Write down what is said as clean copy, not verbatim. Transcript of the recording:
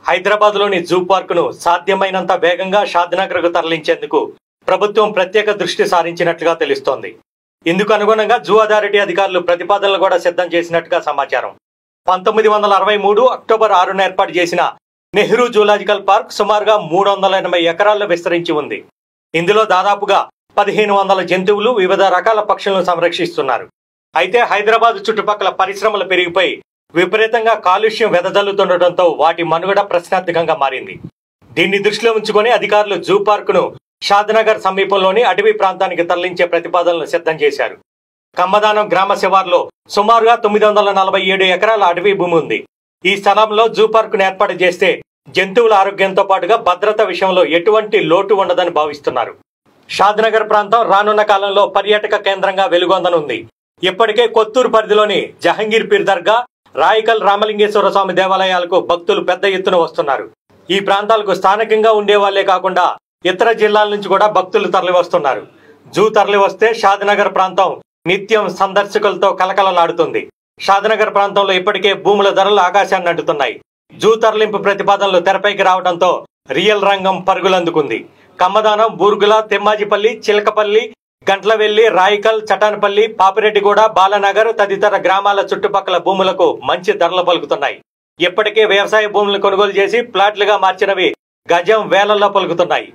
హైదరాబాద్లోని జూ పార్కును సాధ్యమైనంత వేగంగా షాద్నగర్కు తరలించేందుకు ప్రభుత్వం ప్రత్యేక దృష్టి సారించినట్లుగా తెలుస్తోంది. ఇందుకు అనుగుణంగా జూ అథారిటీ అధికారులు ప్రతిపాదనలు కూడా సిద్ధం చేసినట్టుగా సమాచారం. 1963 అక్టోబర్ 6న ఏర్పాటు చేసిన నెహ్రూ జూలాజికల్ పార్క్ సుమారుగా 380 ఎకరాల్లో విస్తరించి ఉంది. ఇందులో దాదాపుగా 1500 జంతువులు, వివిధ రకాల పక్షులను సంరక్షిస్తున్నారు. అయితే హైదరాబాద్ చుట్టుపక్కల పరిశ్రమలు పెరిగిపోయి విపరీతంగా కాలుష్యం వెదజల్లుతుండటంతో వాటి మనుగడ ప్రశ్నార్థకంగా మారింది. దీన్ని దృష్టిలో ఉంచుకొని అధికారులు జూ పార్కును షాద్నగర్ సమీపంలోని అటవీ ప్రాంతానికి తరలించే ప్రతిపాదనలు సిద్ధం చేశారు. కమ్మదానం గ్రామ శివార్లో సుమారుగా 947 ఎకరాల అటవీ భూమి ఉంది. ఈ స్థలంలో జూ పార్కును ఏర్పాటు చేస్తే జంతువుల ఆరోగ్యంతో పాటుగా భద్రత విషయంలో ఎటువంటి లోటు ఉండదని భావిస్తున్నారు. షాద్నగర్ ప్రాంతం రానున్న కాలంలో పర్యాటక కేంద్రంగా వెలుగొందనుంది. ఇప్పటికే కొత్తూరు పరిధిలోని జహంగీర్ పీర్ దర్గా, రాయికల్ రామలింగేశ్వర స్వామి దేవాలయాలకు భక్తులు పెద్ద ఎత్తున వస్తున్నారు. ఈ ప్రాంతాలకు స్థానికంగా ఉండే వాళ్లే కాకుండా ఇతర జిల్లాల నుంచి కూడా భక్తులు తరలివస్తున్నారు. జూ తరలివస్తే షాద్నగర్ ప్రాంతం నిత్యం సందర్శకులతో కలకలలాడుతుంది. షాద్నగర్ ప్రాంతంలో ఇప్పటికే భూముల ధరలు ఆకాశాన్ని అంటుతున్నాయి. జూ తరలింపు ప్రతిపాదనలు తెరపైకి రావడంతో రియల్ రంగం పరుగులందుకుంది. కమ్మదానం, బూర్గుల, తెమ్మాజిపల్లి, చిలకపల్లి, గంట్లవెల్లి, రాయికల్, చటాన్పల్లి, పాపిరెడ్డిగూడ, బాలనగర్ తదితర గ్రామాల చుట్టుపక్కల భూములకు మంచి ధరలు పలుకుతున్నాయి. ఇప్పటికే వ్యవసాయ భూములను కొనుగోలు చేసి ప్లాట్లుగా మార్చినవి గజం వేలల్లో పలుకుతున్నాయి.